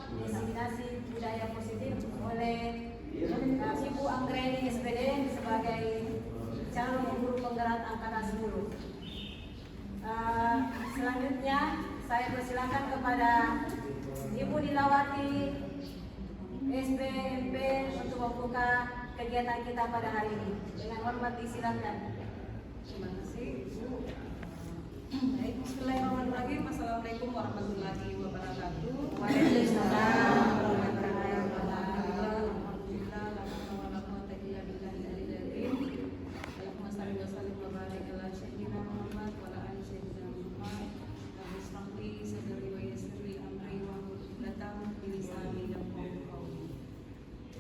diseminasi budaya positif oleh Ibu Anggreni SPD sebagai calon guru penggerak angkatan 10. Selanjutnya saya persilakan kepada Ibu Dilawati SPMP untuk membuka kegiatan kita pada hari ini. Dengan hormat disilakan. Terima kasih, Bu. Baik, bismillahirrahmanirrahim. Assalamualaikum warahmatullahi wabarakatuh. Waalaikumsalam.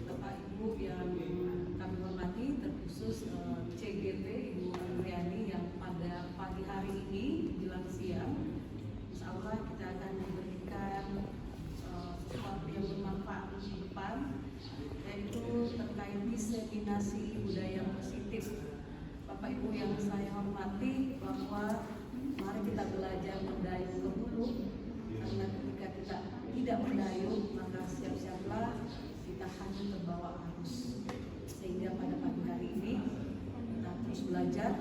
Bapak Ibu yang kami hormati, terkhusus CGP Ibu Andriani yang pada pagi hari ini menjelang siang, insya Allah kita akan memberikan sesuatu yang bermanfaat ke depan, yaitu terkait diseminasi budaya positif. Bapak Ibu yang saya hormati, bahwa mari kita belajar mendayung ke hulu, karena ketika kita tidak mendayung maka siap-siaplah kita hanya terbawa arus. Sehingga pada pagi hari ini kita terus belajar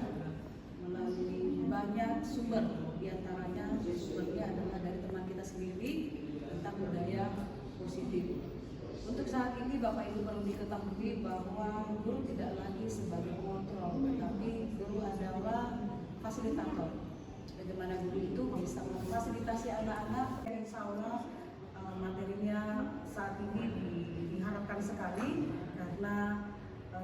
melalui banyak sumber, diantaranya sumbernya adalah dari teman kita sendiri tentang budaya positif. Untuk saat ini Bapak Ibu perlu diketahui bahwa guru tidak lagi sebagai pengontrol, tetapi guru adalah fasilitator. Bagaimana guru itu bisa memfasilitasi anak-anak, insya Allah materinya saat ini diharapkan sekali karena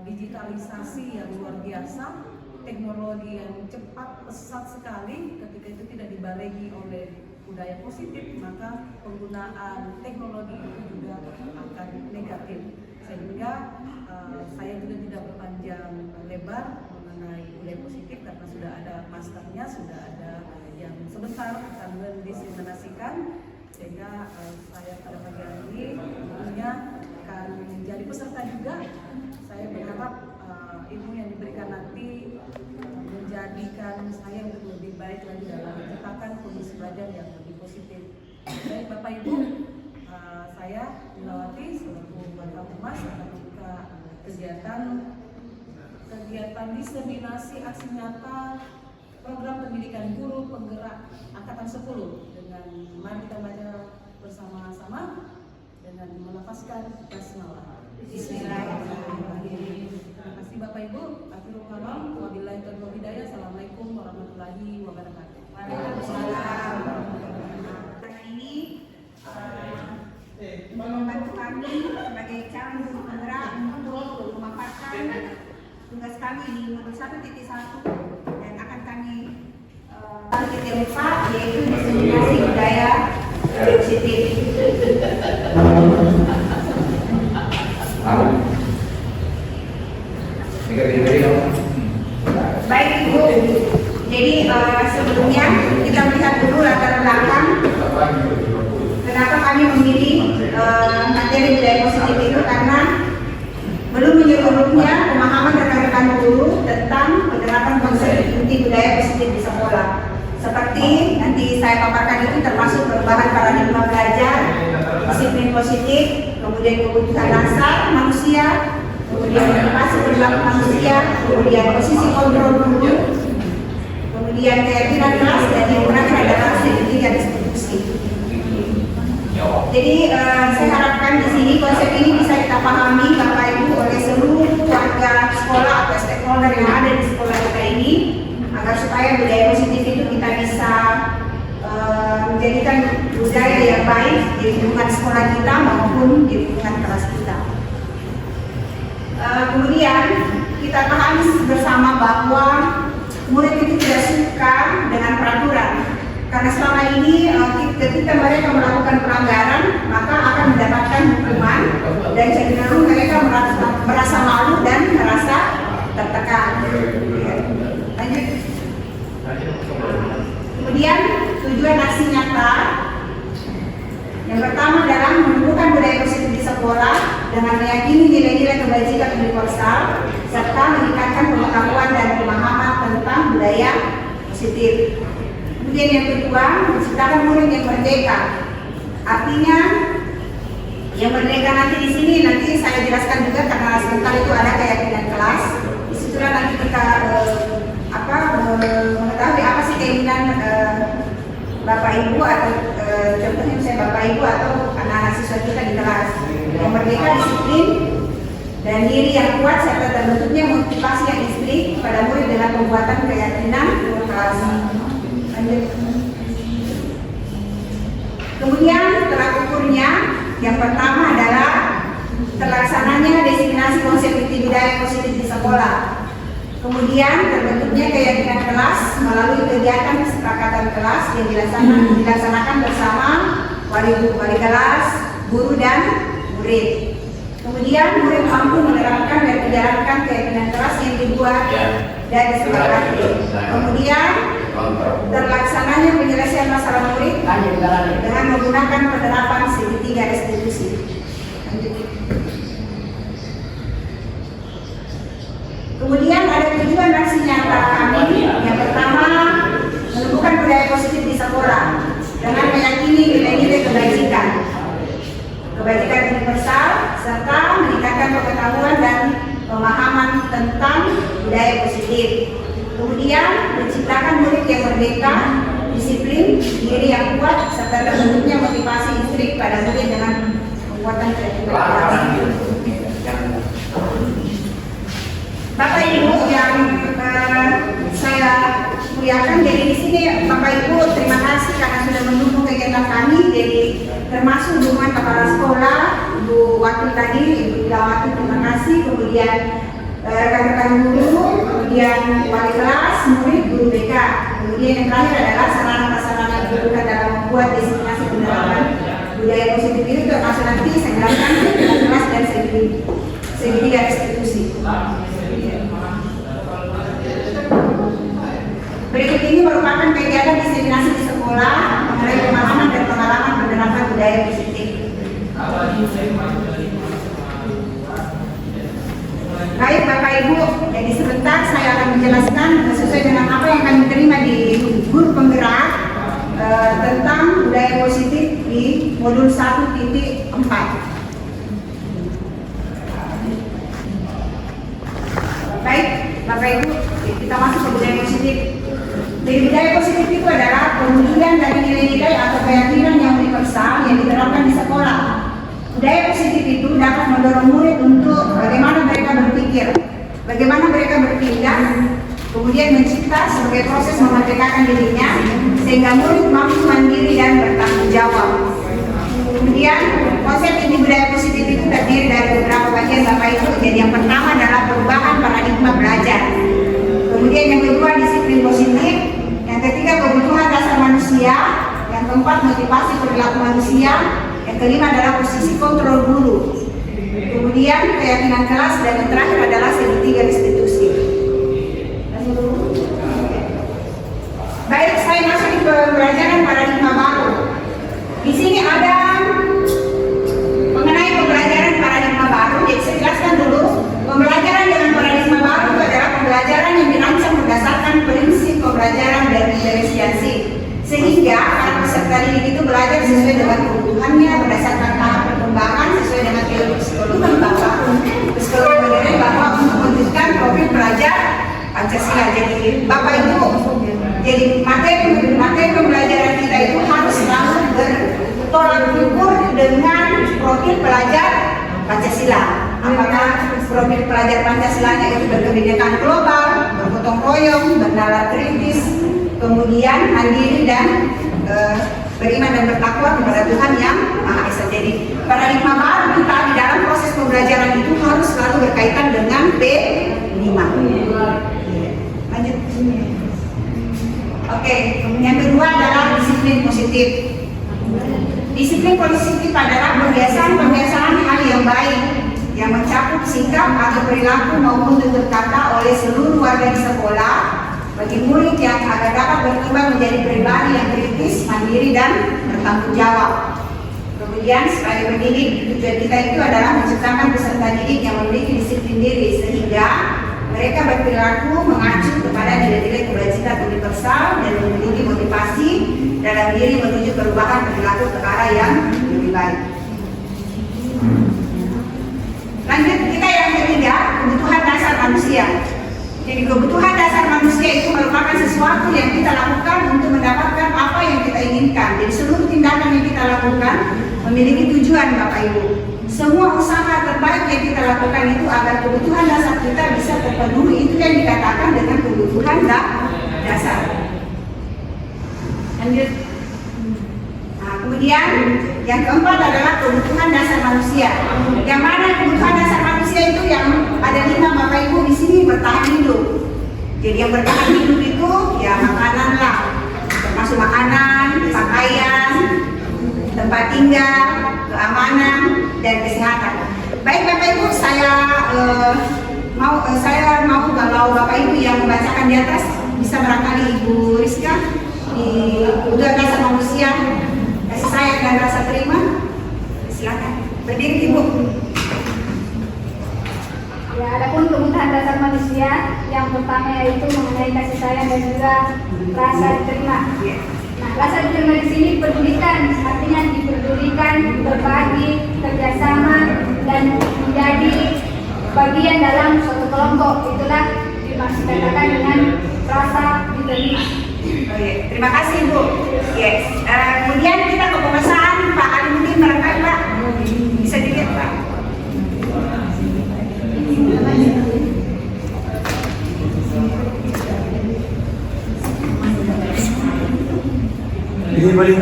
digitalisasi yang luar biasa, teknologi yang cepat pesat sekali. Ketika itu tidak dibarengi oleh budaya positif, maka penggunaan teknologi itu juga akan negatif. Sehingga saya juga tidak berpanjang lebar mengenai budaya positif karena sudah ada masternya, sudah ada yang sebentar akan mendiseminasikan. Sehingga saya pada pagi hari ini tentunya akan menjadi peserta juga. Saya berharap ilmu yang diberikan nanti menjadikan saya untuk lebih baik lagi dalam menciptakan kondisi belajar yang lebih positif. Baik Bapak Ibu, saya Dilawati selaku Wakil Humas akan membuka kegiatan diseminasi aksi nyata program pendidikan guru penggerak angkatan 10 dengan mari kita baca bersama-sama dengan melafazkan basmalah. Bismillahirrahmanirrahim. Terima kasih Bapak Ibu. Akhirul kalam. Wabillahi taufiq hidayah. Assalamualaikum warahmatullahi wabarakatuh. Waalaikumsalam. Ini membantu kami sebagai calon guru penggerak untuk memaparkan tugas kami di modul 1.1 dan akan kami 1.4 yaitu diseminasi budaya positif. Baik Ibu, jadi sebelumnya kita melihat dulu latar belakang kenapa kami memilih materi budaya positif itu, karena belum menyeluruhnya pemahaman rekan-rekan guru tentang penerapan konsep inti budaya positif di sekolah. Seperti nanti saya paparkan itu termasuk perubahan paradigma belajar, disiplin positif, kemudian kebutuhan dasar manusia, kemudian motivasi perilaku manusia, kemudian posisi kontrol guru, kemudian keyakinan kelas, dan yang terakhir adalah strategi dan distribusi. Jadi saya harapkan di sini konsep ini bisa kita pahami Bapak Ibu oleh seluruh warga sekolah atau stakeholder yang ada di sekolah kita ini, agar supaya budaya positif itu kita bisa menjadikan budaya yang baik di lingkungan sekolah kita maupun di lingkungan kelas kita. Kemudian kita pahami bersama bahwa murid itu tidak suka dengan peraturan, karena selama ini ketika mereka melakukan pelanggaran maka akan mendapatkan hukuman dan cenderung mereka merasa malu dan merasa tertekan. Lanjut. Kemudian tujuan aksi nyata yang pertama adalah menumbuhkan budaya positif di sekolah dengan meyakini nilai-nilai kebajikan universal serta meningkatkan pengetahuan dan pemahaman tentang budaya positif. Kemudian yang kedua, menciptakan murid yang merdeka. Artinya Yang merdeka nanti di sini nanti saya jelaskan juga karena sebentar itu ada keyakinan kelas. Disitulah nanti kita mengetahui apa sih keinginan Bapak Ibu atau contohnya misalnya Bapak Ibu atau anak-anak siswa kita di kelas. Yang merdeka disiplin dan diri yang kuat serta terbentuknya motivasi yang listrik pada murid dengan pembuatan keyakinan kelas. Lanjut. Kemudian tolak ukurnya yang pertama adalah terlaksananya desiminasi konsep inti budaya positif di sekolah. Kemudian terbentuknya keyakinan kelas melalui kegiatan kesepakatan kelas yang dilaksanakan bersama wali kelas, guru dan murid. Kemudian murid mampu menerapkan dan menjalankan keyakinan kelas yang dibuat dan disepakati. Kemudian terlaksananya penyelesaian masalah murid dengan menggunakan penerapan segitiga restitusi. Kemudian ada tujuan aksi nyata kami. Yang pertama, menumbuhkan budaya positif di sekolah dengan meyakini nilai-nilai kebajikan universal serta meningkatkan pengetahuan dan pemahaman tentang budaya positif. Kemudian menciptakan murid yang merdeka, disiplin, diri yang kuat serta terbentuknya motivasi listrik pada murid dengan kekuatan kreativitas. Bapak Ibu yang saya muliakan, jadi di sini Bapak Ibu terima kasih karena sudah mendukung kegiatan kami. Jadi termasuk dukungan kepala sekolah, Ibu Wakil tadi, Ibu Dawati, terima kasih. Kemudian rekan-rekan guru, kemudian wali kelas, murid, guru BK. Kemudian yang terakhir adalah sarana-prasarana yang diperlukan dalam membuat desiminasi penerapan budaya positif itu termasuk nanti saya jelaskan kelas dan segitiga restitusi. Berikut ini merupakan kegiatan desiminasi di sekolah mengenai pemahaman dan pengalaman penerapan budaya positif. Baik Bapak Ibu, jadi sebentar saya akan menjelaskan sesuai dengan apa yang kami terima di guru penggerak tentang budaya positif di modul 1.4. Baik Bapak Ibu, kita masuk ke budaya positif. Jadi budaya positif itu adalah kemudian dari nilai-nilai atau keyakinan yang universal yang diterapkan di sekolah. Budaya positif itu dapat mendorong murid untuk bagaimana mereka berpikir, bagaimana mereka bertindak, kemudian mencipta sebagai proses memerdekakan dirinya sehingga murid mampu mandiri dan bertanggung jawab. Kemudian konsep inti budaya positif itu terdiri dari beberapa bagian Bapak Ibu. Jadi yang pertama adalah perubahan paradigma belajar. Kemudian yang kedua disiplin positif. Yang ketiga kebutuhan dasar manusia. Yang keempat motivasi perilaku manusia. Yang kelima adalah posisi kontrol guru. Kemudian keyakinan kelas dan yang terakhir adalah segitiga restitusi. Baik, saya masuk di pembelajaran paradigma baru. Di sini ada mengenai pembelajaran paradigma baru. Jadi saya jelaskan dulu, pembelajaran dengan paradigma baru itu adalah pembelajaran yang dirancang berdasarkan prinsip pembelajaran dan diferensiasi, sehingga para peserta didik itu belajar sesuai dengan kebutuhannya berdasarkan tahap perkembangan sesuai dengan teori psikologi bahwa untuk mewujudkan profil pelajar Pancasila. Jadi Bapak Ibu, jadi materi pembelajaran kita itu harus selalu bertolak ukur dengan profil pelajar Pancasila. Apakah profil pelajar Pancasilanya itu berkebinekaan global, bergotong royong, bernalar kritis, kemudian mandiri dan beriman dan bertakwa kepada Tuhan yang Maha Esa. Jadi paradigma baru kita di dalam proses pembelajaran itu harus selalu berkaitan dengan P5. Lanjut. Oke, yang kedua adalah disiplin positif. Disiplin positif adalah pembiasaan hal yang baik yang mencakup sikap atau perilaku maupun tutur kata oleh seluruh warga di sekolah bagi murid yang agar dapat berkembang menjadi pribadi yang kritis, mandiri dan bertanggung jawab. Kemudian sebagai pendidik, tujuan kita itu adalah menciptakan peserta didik yang memiliki disiplin diri sehingga mereka berperilaku mengacu kepada nilai-nilai kebajikan universal dan memiliki motivasi dalam diri menuju perubahan perilaku ke arah yang lebih baik. Lanjut kita yang ketiga, kebutuhan dasar manusia. Jadi kebutuhan dasar manusia itu merupakan sesuatu yang kita lakukan untuk mendapatkan apa yang kita inginkan. Jadi seluruh tindakan yang kita lakukan memiliki tujuan, Bapak Ibu. Semua usaha terbaik yang kita lakukan itu agar kebutuhan dasar kita bisa terpenuhi. Itu yang dikatakan dengan kebutuhan dasar. Lanjut. Nah, kemudian yang keempat adalah kebutuhan dasar manusia. Yang mana kebutuhan dasar manusia itu yang ada 5, Bapak Ibu di sini, bertahan hidup. Jadi yang bertahan hidup itu ya makanan lah, termasuk makanan, pakaian, tempat tinggal, keamanan, dan kesehatan. Baik Bapak Ibu, saya mau kalau Bapak Ibu yang membacakan di atas bisa barangkali Ibu Rizka di kebutuhan dasar manusia, kasih sayang dan rasa terima. Silakan berdiri Ibu. Ya, adapun kebutuhan dasar manusia yang pertama yaitu mengenai kasih sayang dan juga rasa diterima. Nah, rasa diterima di sini pedulikan, artinya diperdulikan, berbagi, kerjasama, dan menjadi bagian dalam suatu kelompok. Itulah dimaksudkan dengan rasa diterima. Oh, iya. Terima kasih Bu. Yes. Kemudian kita ke pemesanan Pak Alimuddin barangkali Pak. Bisa dilihat Pak. Ini paling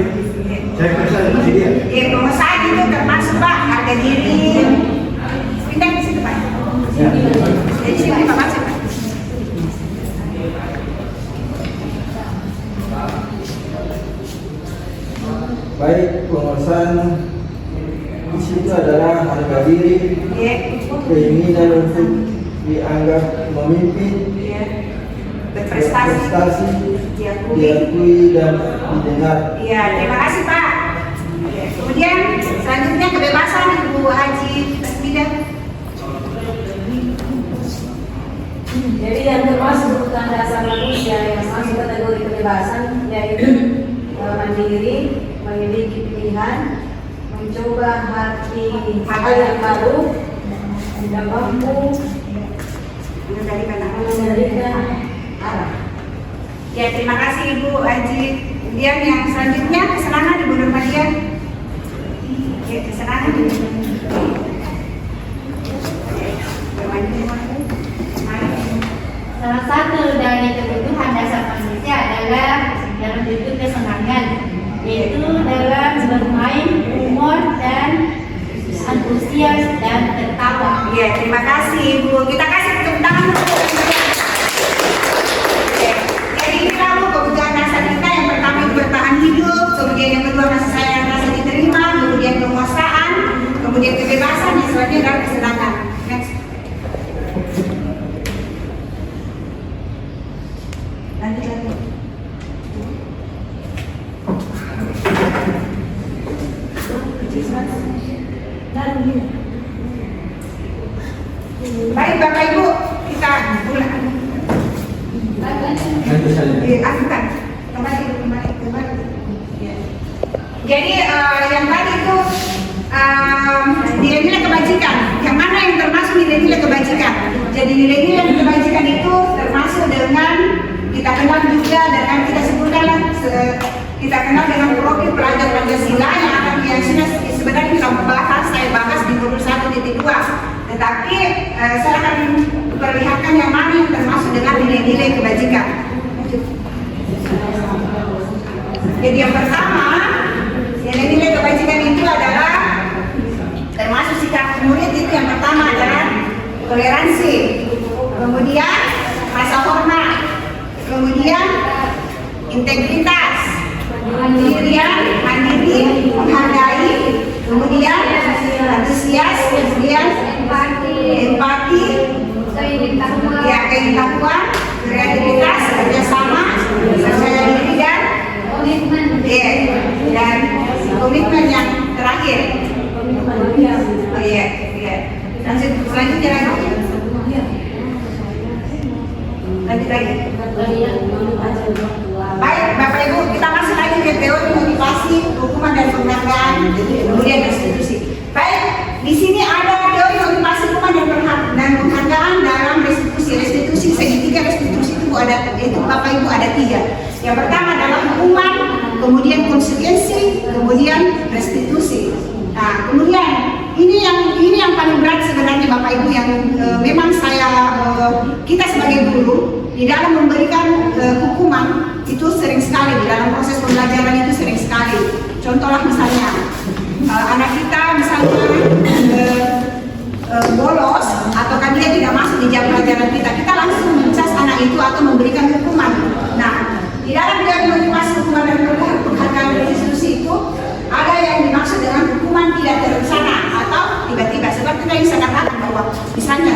saya pesan di dia. Pemesanan itu termasuk Pak harga diri. Pindah ke situ Pak. Ya. Jadi sini Pak baca Pak. Baik, pemesan di situ adalah harga diri, keinginan untuk dianggap memimpin, berprestasi, diakui dan didengar. Iya, terima kasih Pak. Kemudian selanjutnya kebebasan Ibu Haji Tasmidah. Jadi yang termasuk kebutuhan dasar manusia yang masuk kategori kebebasan yaitu mandiri, memiliki pilihan, mencoba hal yang baru, tidak mampu mengendalikan arah. Ya, terima kasih Ibu Haji. Kemudian yang selanjutnya kesenangan Ibu Nurmadiah. Ya, kesenangan. Salah satu dari kebutuhan dasar manusia adalah dalam bentuk kesenangan, yaitu dalam bermain, humor, dan antusias dan tertawa. Ya, terima kasih Ibu. Kita kasih tepuk tangan dulu. Jadi ini kamu kebutuhan dasar kita. Yang pertama itu bertahan hidup, kemudian yang kedua kasih sayang, rasa diterima, kemudian penguasaan, kemudian kebebasan, yang selanjutnya adalah kesenangan. Next. Lanjut lagi. Baik Bapak Ibu, kita mulai. Ajukan kembali. Jadi yang tadi itu nilai-nilai kebajikan. Yang mana yang termasuk nilai-nilai kebajikan? Jadi nilai-nilai kebajikan itu termasuk dengan kita kenal juga dengan kita sebutkanlah kita kenal dengan profil pelajar Pancasila yang sudah sebenarnya kita bahas, saya bahas di modul 1.2. Tetapi saya akan perlihatkan yang mana yang termasuk dengan nilai-nilai kebajikan. Jadi yang pertama, nilai-nilai kebajikan itu adalah termasuk sikap murid itu yang pertama adalah toleransi, kemudian rasa hormat, kemudian integritas, kemudian mandiri, menghargai, kemudian antusias, kemudian empati, keingin-tahuan, kreativitas, kerjasama, percaya diri dan komitmen. Dan komitmen yang terakhir. Oh iya. Selanjutnya lagi. Lanjut lagi. Baik, Bapak Ibu, kita masuk lagi ke teori motivasi, hukuman dan penghargaan, kemudian institusi. Baik, di sini ada teori motivasi yang memang kita sebagai guru di dalam memberikan hukuman itu sering sekali di dalam proses pembelajaran itu sering sekali. Contohlah misalnya anak kita misalnya bolos atau kan dia tidak masuk di jam pelajaran kita langsung mencas anak itu atau memberikan hukuman. Nah, di dalam dia motivasi hukuman dan penghargaan dari institusi itu ada yang dimaksud dengan hukuman tidak terencana atau tiba-tiba. Seperti yang saya katakan bahwa misalnya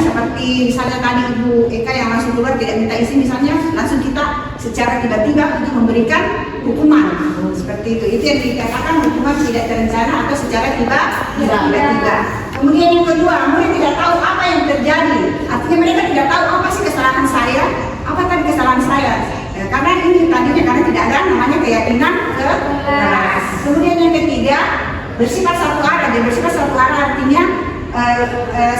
tadi Ibu Eka yang langsung keluar tidak minta izin misalnya, langsung kita secara tiba-tiba untuk memberikan hukuman seperti itu. Itu yang dikatakan hukuman tidak terencana atau secara tiba-tiba. Kemudian yang kedua, murid tidak tahu apa yang terjadi. Artinya mereka tidak tahu apa sih kesalahan saya, apa tadi kesalahan saya. Karena ini tadinya karena tidak ada namanya keyakinan keras. Kemudian yang ketiga, bersifat satu arah. Jadi bersifat satu arah artinya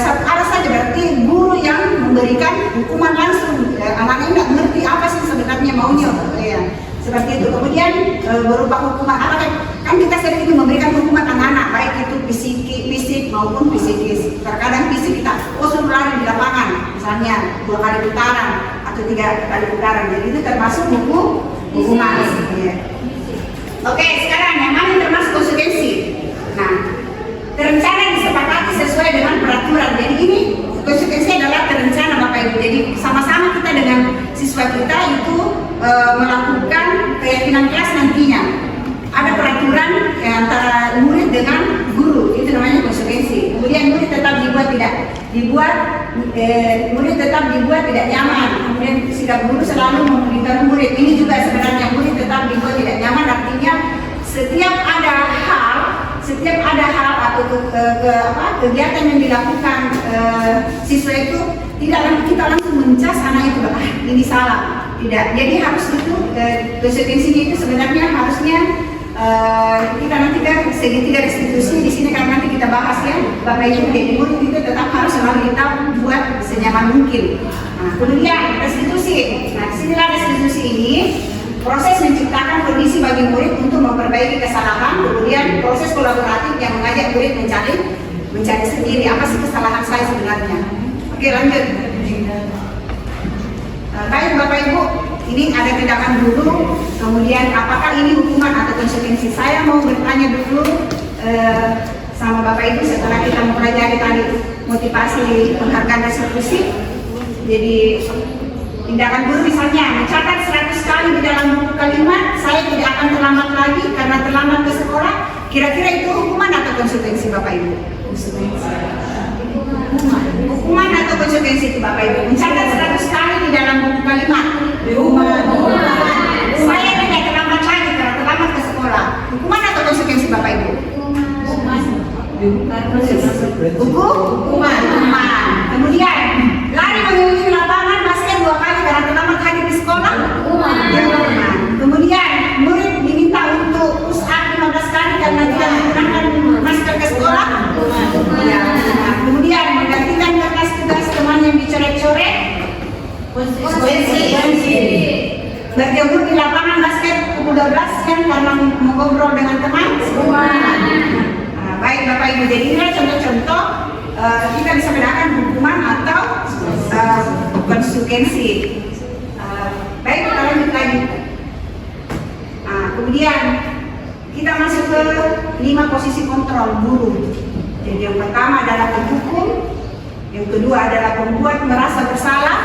satu arah saja, berarti guru yang memberikan hukuman langsung. Anaknya tidak mengerti apa sih sebenarnya maunya. Seperti itu. Kemudian berupa hukuman apa kan kita sering itu memberikan hukuman anak-anak, baik itu fisik maupun psikis. Terkadang fisik kita suruh lari di lapangan, misalnya 2 kali putaran atau 3 kali putaran. Jadi itu termasuk hukuman. Oke, sekarang yang mana yang termasuk konsekuensi? Nah, terencana disepakati sesuai dengan peraturan. Jadi ini konsekuensi adalah terencana Bapak Ibu. Jadi sama-sama kita dengan siswa kita itu melakukan keyakinan kelas nantinya. Ada peraturan antara murid dengan guru, itu namanya konsekuensi. Kemudian murid tetap dibuat tidak nyaman. Kemudian sikap guru selalu memonitor murid. Ini juga sebenarnya murid tetap dibuat tidak nyaman, artinya setiap ada hal atau kegiatan yang dilakukan siswa itu tidak kita langsung mencas anak itu, ini salah. Tidak. Jadi harus itu konsekuensinya itu sebenarnya harusnya kita nanti kan segitiga restitusi di sini kan nanti kita bahas ya Bapak Ibu. Jadi murid itu tetap harus selalu kita buat senyaman mungkin. Nah, kemudian restitusi. Nah, disinilah restitusi ini proses menciptakan kondisi bagi murid untuk memperbaiki kesalahan, kemudian proses kolaboratif yang mengajak murid mencari sendiri apa sih kesalahan saya sebenarnya. Oke, lanjut. Baik Bapak Ibu, ini ada tindakan dulu, kemudian apakah ini hukuman atau konsekuensi? Saya mau bertanya dulu sama Bapak Ibu setelah kita mempelajari tadi motivasi penghargaan restitusi. Jadi tindakan guru misalnya mencatat 100 kali di dalam buku kalimat, saya tidak akan terlambat lagi karena terlambat ke sekolah. Kira-kira itu hukuman atau konsekuensi Bapak Ibu? Hukuman atau konsekuensi itu Bapak Ibu? Mencatat 100 kali di dalam buku kalimat. Saya tidak terlambat lagi karena terlambat ke sekolah. Hukuman atau konsekuensi Bapak Ibu? Hukuman. Kemudian lari mengelilingi lapangan basket 2 kali karena terlambat hadir di sekolah. Hukuman. Kemudian murid diminta untuk push up 15 kali karena tidak menggunakan masker ke sekolah. Kemudian menggantikan kertas tugas teman yang dicoret-coret. Konsekuensi. Berjemur di lapangan basket pukul 12 kan karena mengobrol dengan teman. Baik Bapak Ibu, jadi ini contoh-contoh kita bisa bedakan hukuman atau konsekuensi. Baik, kita lanjut lagi. Kemudian kita masuk ke 5 posisi kontrol guru. Jadi yang pertama adalah penghukum, yang kedua adalah pembuat merasa bersalah,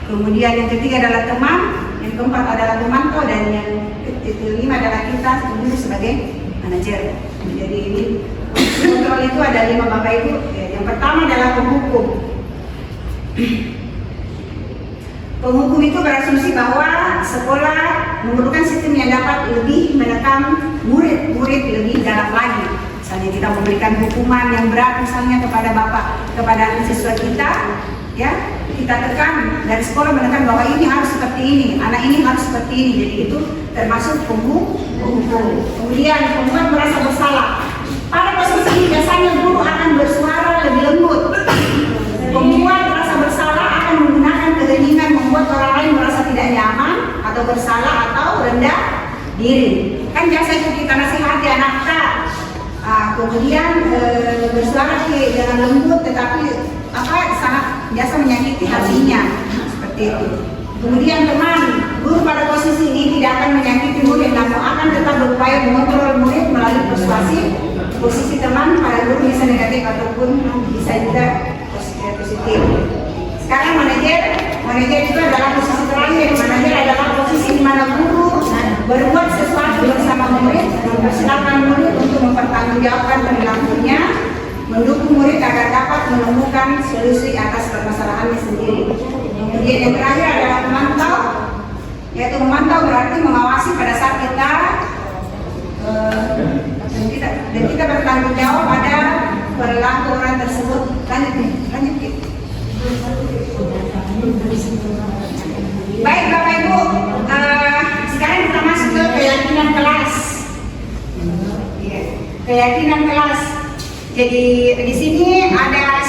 kemudian yang ketiga adalah teman, yang keempat adalah pemantau, dan yang kelima adalah kita guru sebagai manajer. Jadi ini kontrol itu ada 5 Bapak Ibu. Yang pertama adalah penghukum. Penghukum itu berasumsi bahwa sekolah memerlukan sistem yang dapat lebih menekan murid-murid lebih dalam lagi. Misalnya kita memberikan hukuman yang berat misalnya kepada siswa kita, ya kita tekan dari sekolah menekan bahwa ini harus seperti ini, anak ini harus seperti ini. Jadi itu termasuk penghukum. Kemudian pembuat merasa bersalah. Pada posisi ini biasanya guru akan bersuara lebih lembut. Pembuat merasa bersalah akan menggunakan keheningan membuat orang lain merasa tidak nyaman atau bersalah atau rendah diri. Kan biasa itu kita nasihati anak kita. Kemudian bersuara dengan lembut tetapi sangat biasa menyakiti hatinya seperti itu. Kemudian teman, guru pada posisi ini tidak akan menyakiti murid, namun akan tetap berupaya mengontrol murid melalui persuasi. Posisi teman pada guru bisa negatif ataupun bisa juga positif. Sekarang manajer itu adalah posisi terakhir. Manajer adalah posisi di mana guru berbuat sesuatu bersama murid, mempersilahkan murid untuk mempertanggungjawabkan perilakunya, mendukung murid agar dapat menemukan solusi atas permasalahannya sendiri. Kemudian yang terakhir adalah memantau, yaitu memantau berarti mengawasi pada saat kita dan kita bertanggung jawab pada perilaku orang tersebut. Lanjut. Baik Bapak Ibu, sekarang kita masuk ke keyakinan kelas. Keyakinan kelas. Jadi di sini ada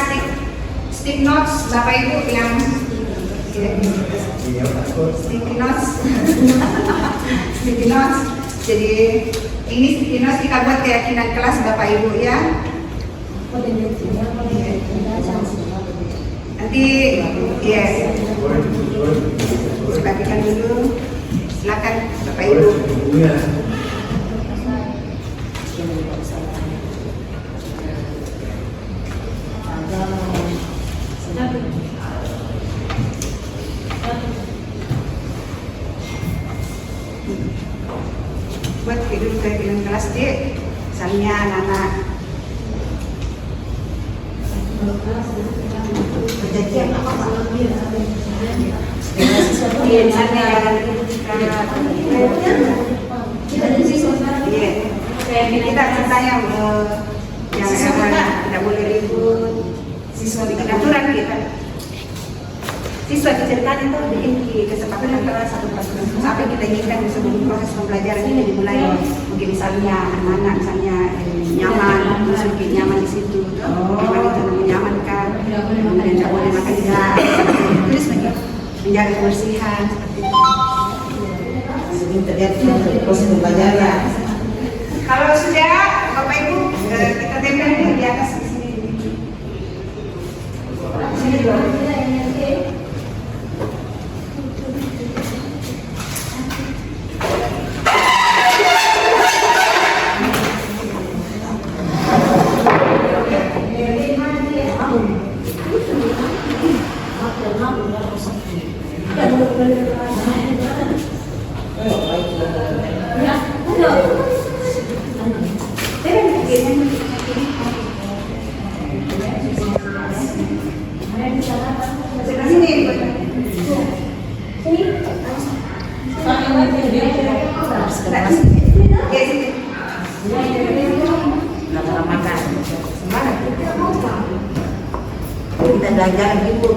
stick notes Bapak Ibu yang sticky notes. Jadi ini sticky notes kita buat keyakinan kelas Bapak Ibu ya. Nanti bagikan dulu. Silakan Bapak Ibu. Buat dulu keyakinan kelas Dek, misalnya anak-anak perjanjian apa Pak? Kita ceritanya yang tidak boleh ribut, siswa bikin aturan kita. Siswa diceritakan itu bikin kesepakatan antara satu kelas apa yang kita inginkan sebelum proses pembelajaran ini dimulai. Mungkin misalnya anak-anak misalnya nyaman, mungkin nyaman di situ, gimana cara menyamankan, kemudian tidak boleh makan di dalam, terus menjaga kebersihan seperti itu. Sebelum terjadi proses pembelajaran. Kalau sudah Bapak Ibu kita tempel di atas di sini. Di sini juga. Kita belajar ibu.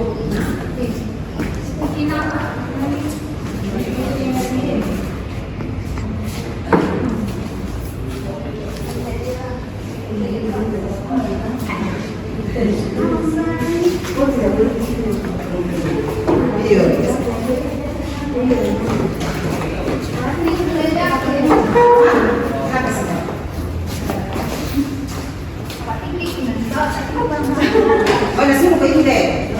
Oh, nasi mau itu deh.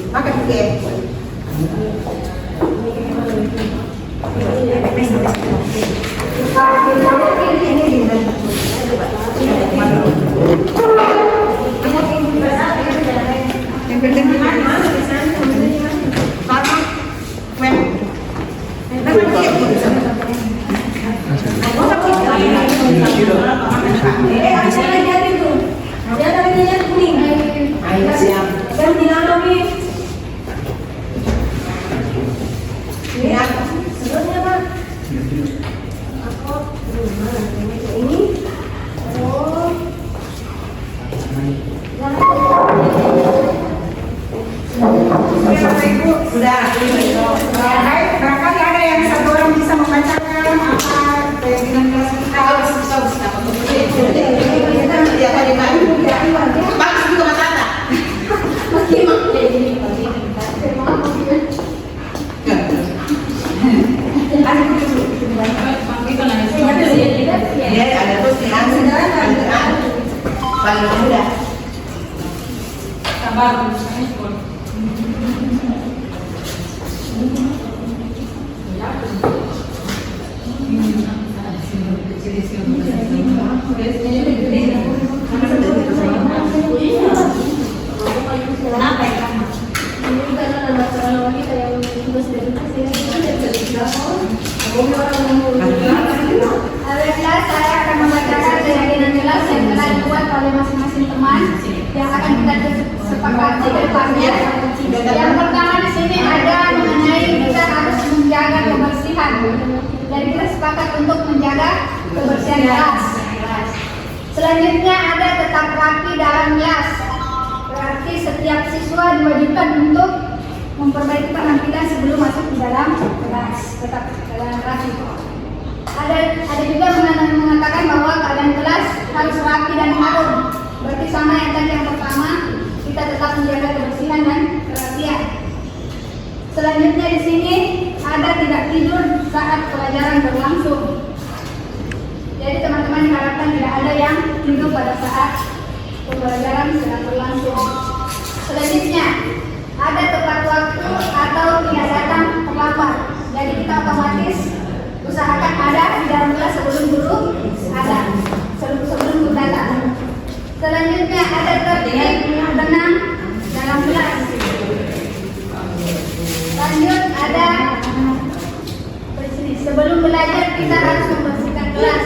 Makan juga. Ini Oke Bapak Ibu, sudah. Baik, barangkali ada yang satu orang bisa membacakan apa keyakinan kelas kita. Bagus juga Mas Tata. Ya, ada terus paling mudah. Sabar. Ada kelas, saya akan membacakan keyakinan kelas yang telah dibuat oleh masing-masing teman yang akan kita sepakati ke depannya. Yang pertama di sini ada mengenai kita harus menjaga kebersihan. Dan kita sepakat untuk menjaga kebersihan kelas. Selanjutnya ada tetap rapi dalam kelas. Berarti setiap siswa diwajibkan untuk memperbaiki penampilan sebelum masuk ke dalam kelas. Tetap dalam rapi. Ada juga mengatakan bahwa keadaan kelas harus rapi dan harum. Berarti sama yang tadi yang pertama, kita tetap menjaga kebersihan dan kerapian. Selanjutnya di sini ada tidak tidur saat pelajaran berlangsung. Jadi teman-teman diharapkan tidak ada yang tidur pada saat pembelajaran sedang berlangsung. Selanjutnya ada tepat waktu atau tidak datang terlambat. Jadi kita otomatis usahakan ada di dalam kelas sebelum guru ada, sebelum guru datang. Selanjutnya ada tertib tenang dalam kelas. Lanjut ada sebelum belajar kita harus membersihkan kelas.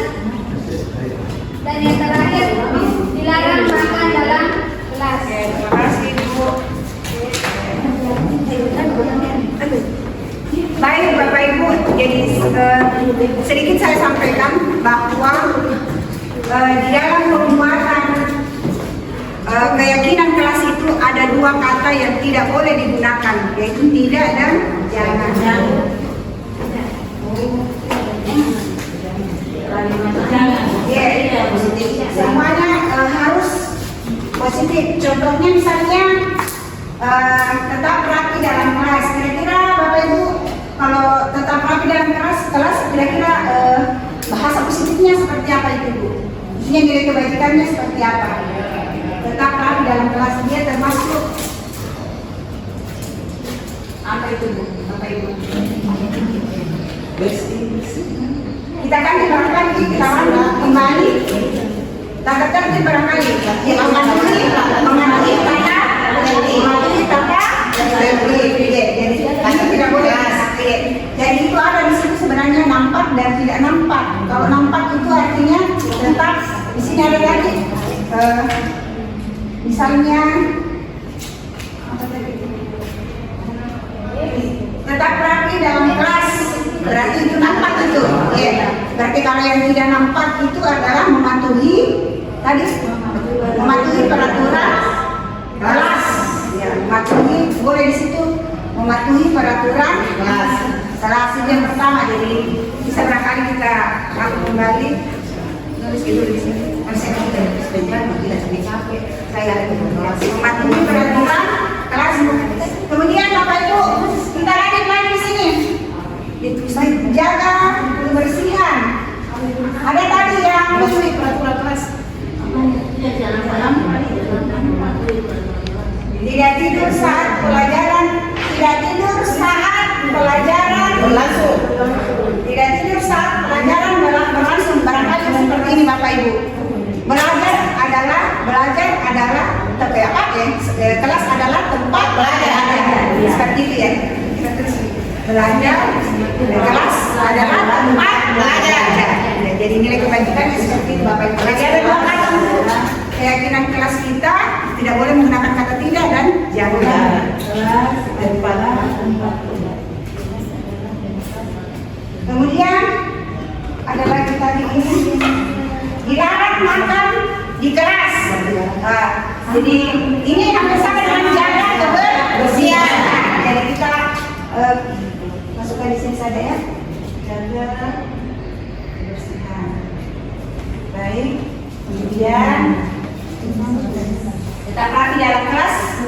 Dan yang terakhir dilarang makan dalam kelas. Terima kasih Bu. Baik Bapak Ibu, jadi sedikit saya sampaikan bahwa di dalam pembuatan keyakinan kelas itu ada dua kata yang tidak boleh digunakan, yaitu tidak dan jangan. Ya, semuanya harus positif. Contohnya misalnya tetap rapi dalam kelas. Kira-kira Bapak Ibu kalau tetap rapi dalam kelas kira-kira bahasa positifnya seperti apa itu Bu? Maksudnya nilai kebajikannya seperti apa? Tetap rapi dalam kelas, dia termasuk apa itu Bu? Bapak Ibu? Kita kan barangkali kita kembali tanda tertib barangkali mematuhi kata jadi tidak boleh. Jadi itu ada di situ sebenarnya nampak dan tidak nampak. Kalau nampak itu artinya tetap. Di sini ada lagi misalnya tetap rapi dalam kelas, berarti itu nampak itu. Ya. Berarti kalau yang tidak nampak itu adalah mematuhi peraturan kelas. Ya, mematuhi boleh di situ mematuhi peraturan kelas. Salah satu yang pertama, jadi bisa barangkali kita lakukan kembali nulis itu di sini. Saya tidak capek. Saya mematuhi peraturan kelas. Kemudian Bapak Ibu kita lanjut lagi di sini. Itu saya jaga kebersihan. Ada tadi yang mematuhi peraturan kelas. Tidak tidur saat pelajaran, tidak tidur saat pelajaran berlangsung. Tidak tidur saat pelajaran berlangsung. Barangkali seperti ini Bapak Ibu. Belajar adalah kelas adalah tempat belajar. Seperti itu ya. Belajar, kelas adalah tempat belajar. Jadi nilai kebajikannya seperti itu Bapak Ibu. Lagi ada dua kata keyakinan kelas kita tidak boleh menggunakan kata tidak dan jangan. Kemudian ada lagi tadi ini dilarang makan di kelas. Jadi ini hampir sama dengan jaga kebersihan.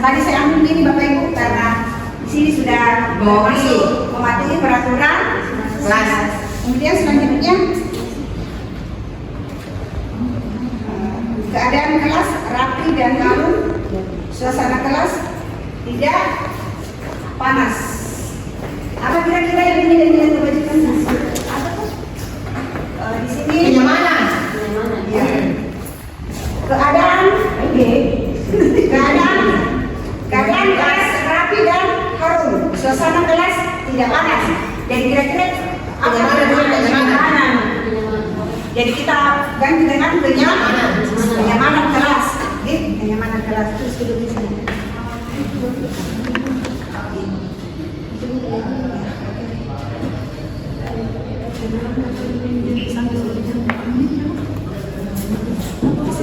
tadi saya ambil ini Bapak Ibu karena di sini sudah masuk mematuhi peraturan kelas. Kemudian selanjutnya keadaan kelas rapi dan kalem, suasana kelas tidak panas. Apa kira-kira yang ini dan yang kewajiban? Apa tuh? Di sini kenyamanan. Ya. Keadaan kelas rapi dan harum, suasana kelas tidak panas. Jadi kira-kira apa kenyamanan? Jadi kita ganti dengan kenyamanan kelas. Kenyamanan kelas terus duduk di sini.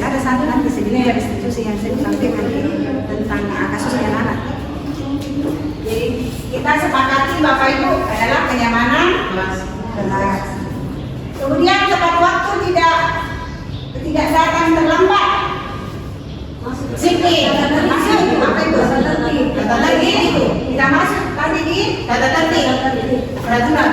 Ada satu nanti segini ada institusi yang saya sampaikan tentang kasus anak. Jadi kita sepakati Bapak Ibu adalah kenyamanan kelas. Kemudian tepat waktu tidak datang terlambat. Sipil masuk Bapak Ibu kata tertib itu tidak masuk tadi di kata tertib peraturan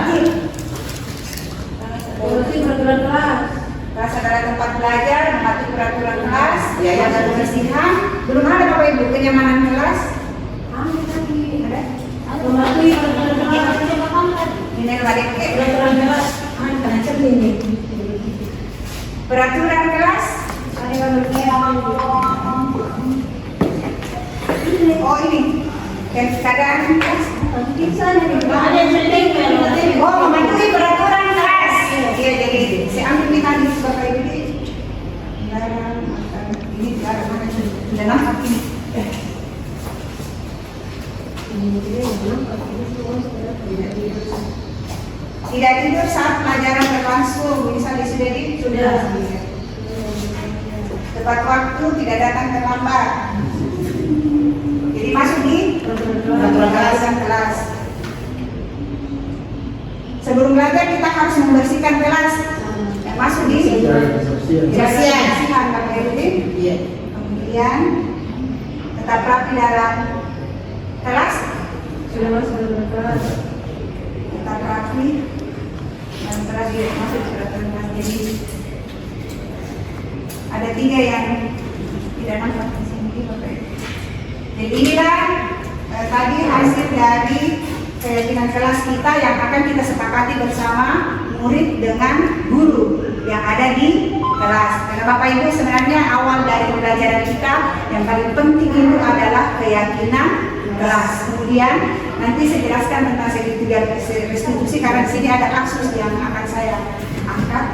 kelas. Kelas adalah tempat belajar, mematuhi peraturan kelas, jaga kebersihan. Belum ada Bapak Ibu kenyamanan kelas. Ada? Mematuhi peraturan kelas. Ini balik ke peraturan kelas. Kena cermin. Peraturan kelas. Oh ini. Keadaan kelas. Oh mematuhi peraturan kelas. Iya jadi saya ambil mekanis Bapak Ibu ini cara mana sudah nampak ini. Tidak tidur saat pelajaran berlangsung, misalnya sudah tepat waktu, tidak datang terlambat. Jadi masuk di peraturan kelas. Sebelum belajar kita harus membersihkan kelas. Yang masuk di kebersihan Bapak Ibu. Kemudian tetap rapi dalam kelas. Sudah masuk dalam kelas. Tetap rapi dalam kelas masuk ke peraturan kelas. Jadi ada 3 yang tidak nampak di sini Bapak Ibu. Jadi inilah tadi hasil dari keyakinan kelas kita yang akan kita sepakati bersama murid dengan guru yang ada di kelas. Karena Bapak Ibu sebenarnya awal dari pembelajaran kita yang paling penting itu adalah keyakinan kelas. Kemudian nanti saya jelaskan tentang segitiga restitusi karena di sini ada kasus yang akan saya angkat.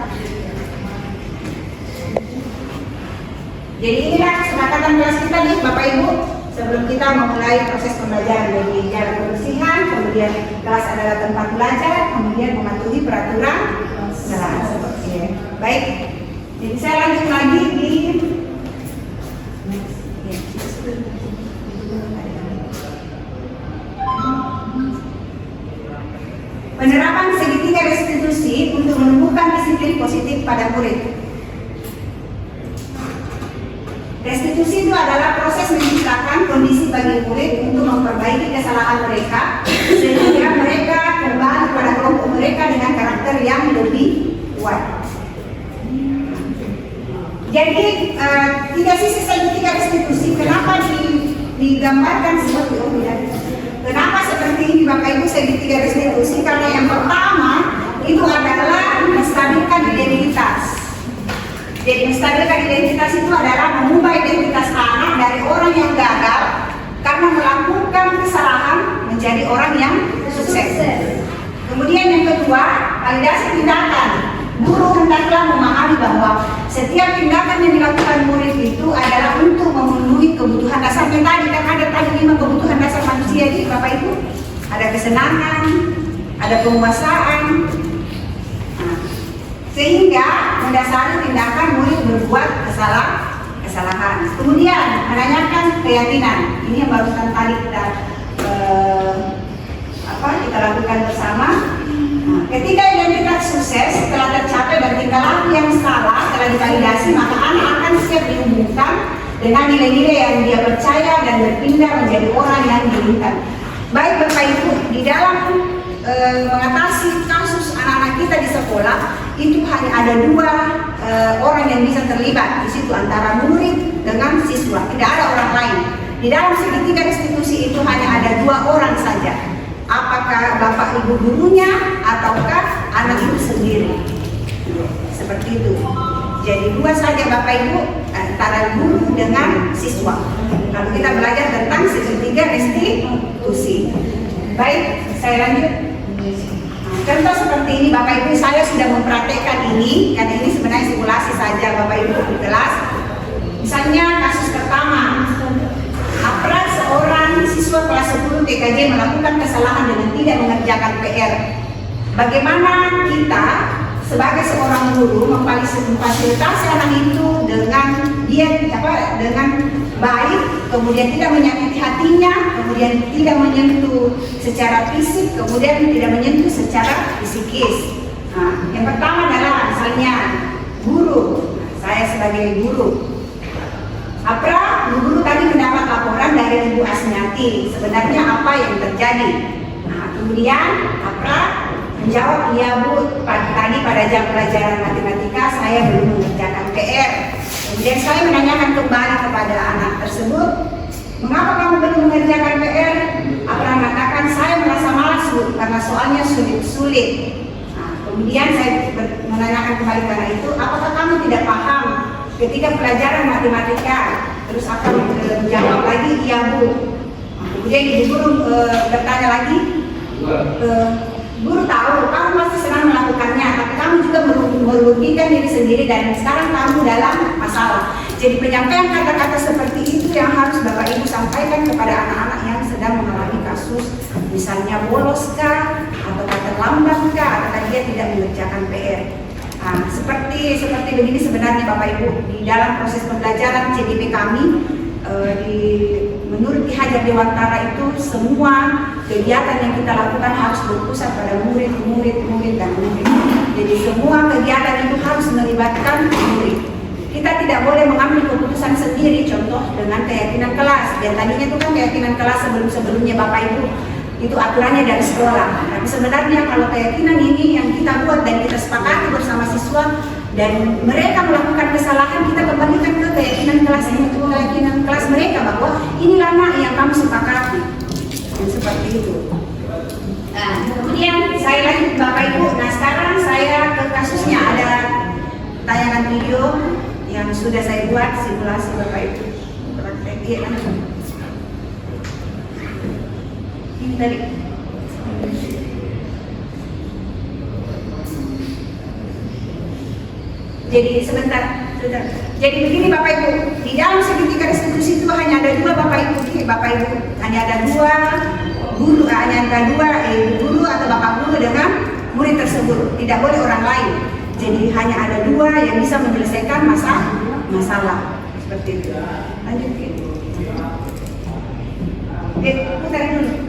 Jadi inilah kesepakatan kelas kita nih Bapak Ibu. Sebelum kita memulai proses pembelajaran dari jalan kebersihan, kemudian kelas adalah tempat belajar, kemudian mematuhi peraturan kelas. Oke. Baik, jadi saya lanjut lagi di penerapan segitiga restitusi untuk menumbuhkan disiplin positif pada murid. Restitusi itu adalah proses menciptakan kondisi bagi murid untuk memperbaiki kesalahan mereka sehingga mereka kembali pada kelompok mereka dengan karakter yang lebih kuat. Jadi tiga sisi segitiga restitusi kenapa digambarkan seperti ini? Kenapa seperti ini Bapak Ibu segitiga restitusi? Karena yang pertama itu adalah menstabilkan identitas. Jadi menstabilkan identitas itu adalah mengubah identitas anak dari orang yang gagal karena melakukan kesalahan menjadi orang yang sukses. Kemudian yang kedua, validasi tindakan. Guru hendaklah memahami bahwa setiap tindakan yang dilakukan murid itu adalah untuk memenuhi kebutuhan dasarnya tadi. Kan ada tadi 5 kebutuhan dasar manusia ini Bapak Ibu. Ada kesenangan, ada penguasaan. Sehingga mendasari tindakan murid berbuat kesalahan. Kemudian menanyakan keyakinan. Ini yang barusan tadi kita lakukan bersama. Ketika identitas sukses telah tercapai dan tingkah laku yang salah telah divalidasi, maka anak akan siap diumumkan dengan nilai-nilai yang dia percaya dan berpindah menjadi orang yang diinginkan. Baik Bapak Ibu, di dalam mengatasi kasus anak-anak kita di sekolah itu hanya ada dua orang yang bisa terlibat di situ, antara murid dengan siswa, tidak ada orang lain. Di dalam segitiga restitusi itu hanya ada dua orang saja, apakah Bapak Ibu gurunya ataukah anak itu sendiri, seperti itu. Jadi dua saja Bapak Ibu, antara guru dengan siswa. Kalau kita belajar tentang segitiga restitusi. Baik, saya lanjut. Contoh seperti ini Bapak Ibu, saya sudah mempraktekkan ini, karena ini sebenarnya simulasi saja Bapak Ibu di kelas. Misalnya kasus pertama, apakah seorang siswa kelas 10 TKJ melakukan kesalahan dengan tidak mengerjakan PR. Bagaimana kita sebagai seorang guru memfasilitasi anak itu dengan dengan baik, kemudian tidak menyakiti hatinya, kemudian tidak menyentuh secara fisik, kemudian tidak menyentuh secara psikis. Nah, yang pertama adalah misalnya guru, saya sebagai guru, guru tadi mendapat laporan dari Ibu Asmiati, sebenarnya apa yang terjadi. Nah, kemudian menjawab, iya Bu, tadi pada jam pelajaran matematika saya belum mengerjakan PR. Kemudian saya menanyakan kembali kepada anak tersebut, mengapa kamu belum mengerjakan PR? Mengatakan saya merasa malas Bu, karena soalnya sulit. Nah, kemudian saya menanyakan kembali karena itu, apakah kamu tidak paham ketika pelajaran matematika? Terus akan menjawab lagi, iya Bu. Nah, kemudian ibu guru bertanya lagi, guru tahu kamu masih senang melakukannya, tapi kamu juga merugikan diri sendiri dan sekarang kamu dalam masalah. Jadi penyampaian kata-kata seperti itu yang harus Bapak Ibu sampaikan kepada anak-anak yang sedang mengalami kasus, misalnya bolos kah, atau terlambat kah, atau dia tidak mengerjakan PR. Nah, seperti begini sebenarnya Bapak Ibu, di dalam proses pembelajaran CDP kami menurut Ki Hajar Dewantara itu semua kegiatan yang kita lakukan harus berpusat pada murid. Jadi semua kegiatan itu harus melibatkan murid. Kita tidak boleh mengambil keputusan sendiri, contoh dengan keyakinan kelas. Dan tadinya itu kan keyakinan kelas sebelumnya Bapak Ibu, itu aturannya dari sekolah. Tapi sebenarnya kalau keyakinan ini yang kita buat dan kita sepakati bersama siswa, dan mereka melakukan kesalahan, kita kembalikan ke keyakinan kelas ini, itu keyakinan kelas mereka bahwa inilah nak yang kamu sepakati, dan seperti itu. Nah, kemudian saya lanjut Bapak Ibu. Nah, sekarang saya ke kasusnya, ada tayangan video yang sudah saya buat simulasi Bapak Ibu. Ini tadi. Jadi sebentar. Jadi begini Bapak Ibu, di dalam segitiga restitusi itu hanya ada dua Bapak Ibu, hanya ada dua guru, guru atau Bapak guru dengan murid tersebut, tidak boleh orang lain. Jadi hanya ada dua yang bisa menyelesaikan masalah seperti itu. Lanjut. Oke, putar dulu.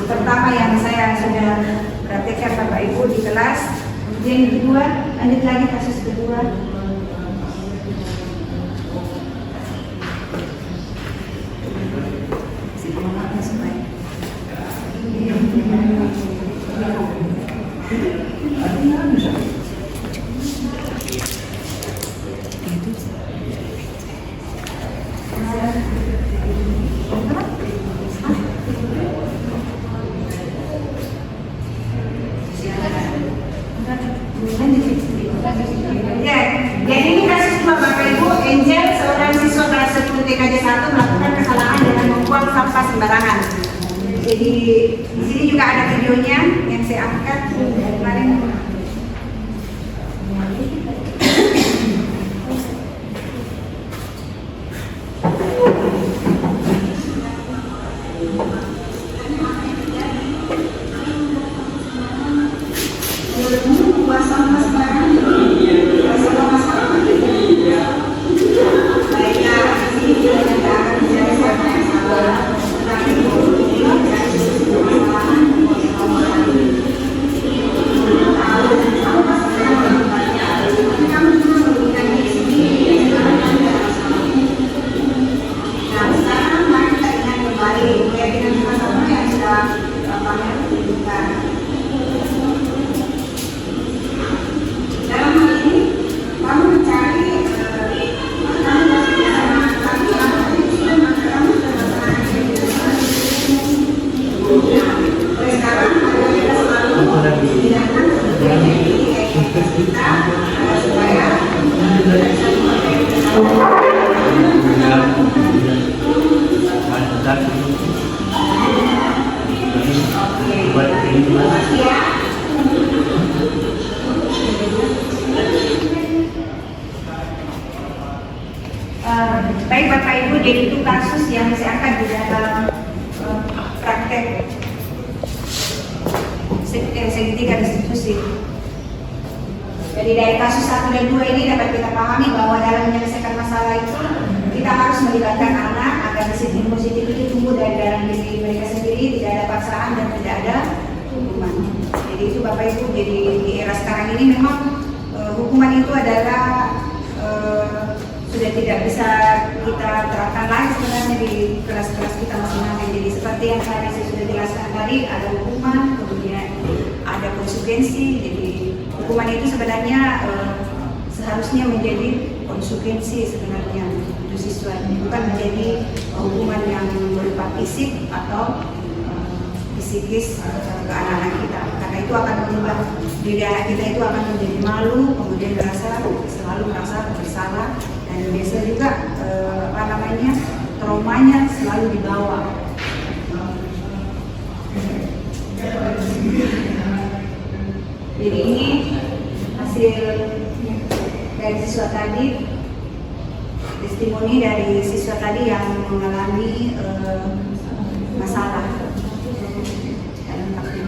Pertama yang saya sudah praktekkan Bapak Ibu di kelas. Kemudian yang kedua, lanjut lagi kasus kedua. Ya, jadi ini kasus dua Bapak Ibu. Angel, seorang siswa kelas 10 TKJ 1 melakukan kesalahan dengan membuang sampah sembarangan. Jadi di sini juga ada videonya yang saya angkat kemarin. Baik Bapak Ibu, jadi itu kasus yang saya angkat di dalam praktek segitiga restitusi. Jadi dari kasus 1 dan 2 ini dapat kita pahami bahwa dalam menyelesaikan masalah itu kita harus melibatkan anak agar disiplin positif itu tumbuh dari dalam diri mereka sendiri, tidak ada paksaan dan tidak ada hukuman. Jadi itu Bapak Ibu, jadi di era sekarang ini memang hukuman itu adalah sudah tidak bisa kita terapkan lagi sebenarnya di kelas-kelas kita masing-masing. Jadi seperti yang tadi saya sudah jelaskan tadi, ada hukuman, kemudian ada konsekuensi. Jadi hukuman itu sebenarnya seharusnya menjadi konsekuensi sebenarnya untuk siswa, bukan menjadi hukuman yang berupa fisik atau psikis ke anak-anak kita, karena itu akan mengubah diri anak kita, itu akan menjadi malu, kemudian selalu merasa bersalah, dan biasa juga traumanya selalu dibawa. Jadi ini hasil dari siswa tadi, testimoni dari siswa tadi yang mengalami masalah dalam takdir.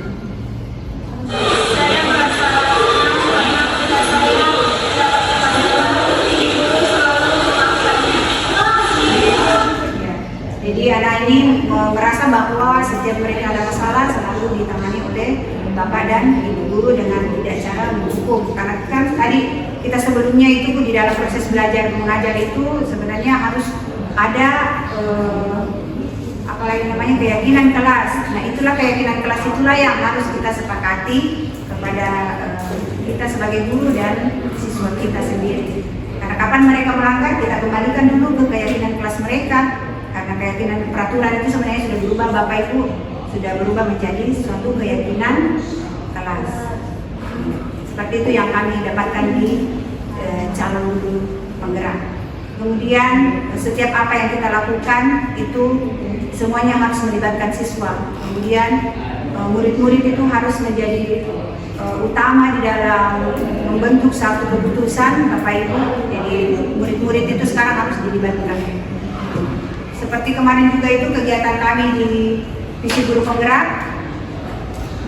Jadi anak ini merasa bahwa setiap mereka ada masalah selalu ditangani oleh bapak dan ibu guru dengan tidak cara menghukum. Karena kan tadi kita sebelumnya itu di dalam proses belajar mengajar itu sebenarnya harus ada keyakinan kelas. Nah itulah keyakinan kelas itulah yang harus kita sepakati kepada kita sebagai guru dan siswa kita sendiri. Karena kapan mereka melanggar, kita kembalikan dulu ke keyakinan kelas mereka. Karena keyakinan peraturan itu sebenarnya sudah berubah, Bapak Ibu, sudah berubah menjadi suatu keyakinan kelas. Seperti itu yang kami dapatkan di calon guru penggerak. Kemudian setiap apa yang kita lakukan itu semuanya harus melibatkan siswa. Kemudian murid-murid itu harus menjadi utama di dalam membentuk satu keputusan, Bapak Ibu. Jadi murid-murid itu sekarang harus dilibatkan. Seperti kemarin juga itu kegiatan kami di Visi Guru Penggerak,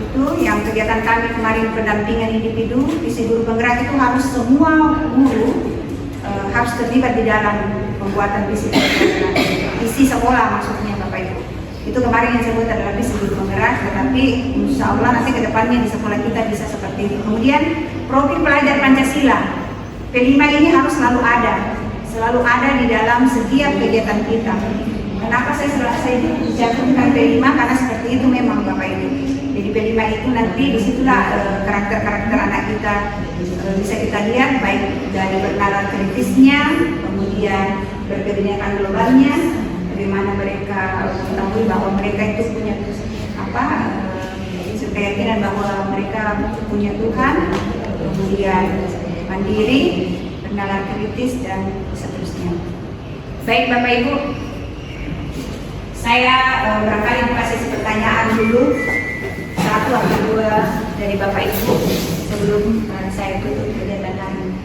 itu yang kegiatan kami kemarin pendampingan individu. Visi Guru Penggerak itu harus semua guru harus terlibat di dalam pembuatan visi sekolah, maksudnya Bapak Ibu. Itu kemarin yang disebut adalah Visi Guru Penggerak, tetapi insya Allah nanti ke depannya di sekolah kita bisa seperti ini. Kemudian profil pelajar Pancasila, P5 ini harus selalu ada di dalam setiap kegiatan kita. Kenapa saya cantumkan P5? Karena seperti itu memang Bapak Ibu. Jadi terima itu nanti disitulah karakter-karakter anak kita bisa kita lihat, baik dari bernalar kritisnya, kemudian berkebinekaan globalnya, bagaimana mereka mengetahui bahwa mereka itu punya keyakinan bahwa mereka punya Tuhan, kemudian mandiri, bernalar kritis, dan seterusnya. Baik Bapak Ibu, saya barangkali kasih pertanyaan dulu, satu atau dua dari Bapak Ibu sebelum saya tutup kegiatan hari ini.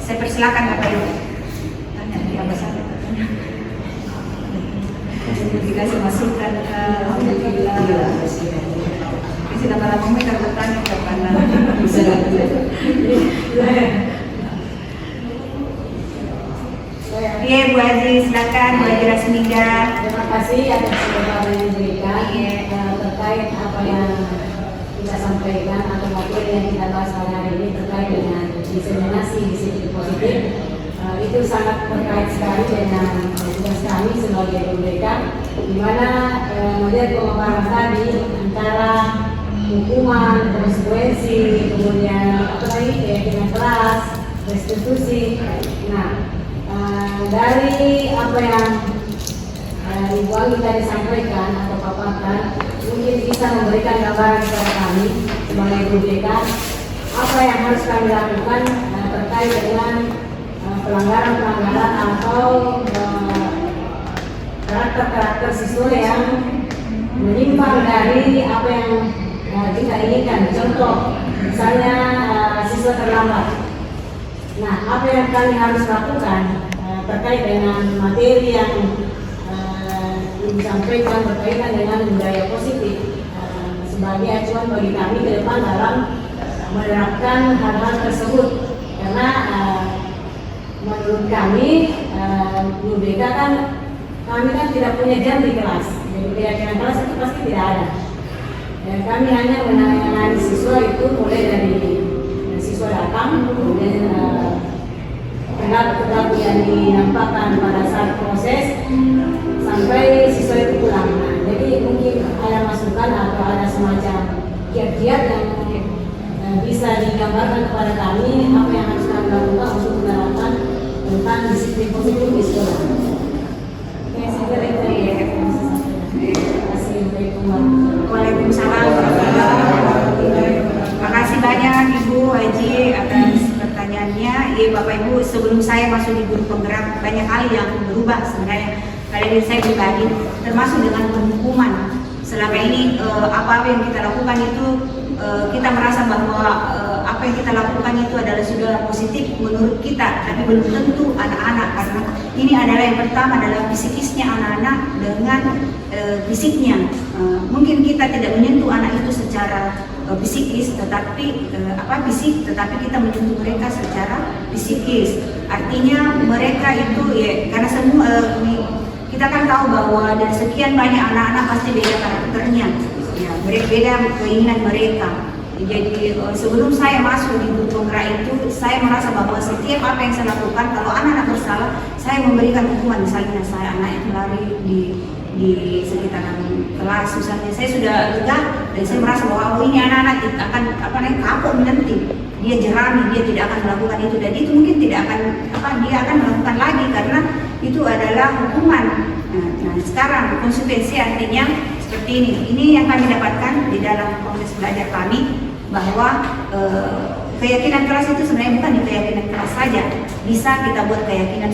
Saya persilakan Bapak Ibu. Tanya apa saja. Dikasih masukan, alhamdulillah. Sudah malam mereka bertanya kepada bisa Iya Bu Haji, silakan Bu Haji Rasmida. Terima kasih atas kesempatan yang diberikan terkait apa yang kita sampaikan atau materi yang kita bahas pada hari ini terkait dengan diseminasi disiplin positif. Itu sangat terkait sekali dengan tugas kami sebagai BUMDK, di mana model pemaparan tadi antara hukuman, konsekuensi, kemudian keyakinan keras, restitusi. Nah, dari apa yang Ibu Anggi tadi sampaikan atau paparkan, mungkin bisa memberikan gambaran kepada kami sebagai BUMDK apa yang harus kami lakukan terkait dengan pelanggaran-pelanggaran atau karakter-karakter siswa yang menyimpang dari apa yang kita inginkan. Contoh, misalnya siswa terlambat. Nah, apa yang kami harus lakukan terkait dengan materi yang disampaikan berkaitan dengan budaya positif sebagai acuan bagi kami ke depan dalam menerapkan hal-hal tersebut. Karena menurut kami, BUMDK kan kami kan tidak punya jam di kelas, jadi keyakinan kelas itu pasti tidak ada. Dan kami hanya menangani siswa itu mulai dari siswa datang, kemudian perilaku yang dinampakkan pada saat proses sampai siswa itu pulang. Nah, jadi mungkin ada masukan atau ada semacam kiat-kiat yang bisa digambarkan kepada kami apa yang harus kami lakukan untuk menerapkan tentang disiplin positif di sekolah. Oke, saya kira itu ya. Terima kasih. Waalaikumsalam. Terima kasih banyak Ibu Haji atas pertanyaannya. Ya Bapak Ibu, sebelum saya masuk di guru penggerak, banyak hal yang berubah sebenarnya pada diri saya pribadi, termasuk dengan penghukuman. Selama ini apa yang kita lakukan itu kita merasa bahwa apa yang kita lakukan itu adalah sudah positif menurut kita, tapi belum tentu anak-anak, karena ini adalah yang pertama adalah psikisnya anak-anak dengan fisiknya. Mungkin kita tidak menyentuh anak itu secara psikis, tetapi fisik, tetapi kita menyentuh mereka secara psikis. Artinya mereka itu ya, karena semua kita kan tahu bahwa dari sekian banyak anak-anak pasti beda karakternya, ya, beda keinginan mereka. Jadi sebelum saya masuk di guru penggerak itu, saya merasa bahwa setiap apa yang saya lakukan, kalau anak-anak bersalah, saya memberikan hukuman. Misalnya saya anak yang lari di sekitaran kelas, misalnya saya sudah tegak dan saya merasa bahwa ini anak-anak akan kapok nanti, dia jerami, dia tidak akan melakukan itu, dan itu mungkin tidak akan dia akan melakukan lagi karena itu adalah hukuman. Nah sekarang konsekuensi artinya seperti ini yang kami dapatkan di dalam proses belajar kami, bahwa keyakinan kelas itu sebenarnya bukan di keyakinan kelas saja, bisa kita buat keyakinan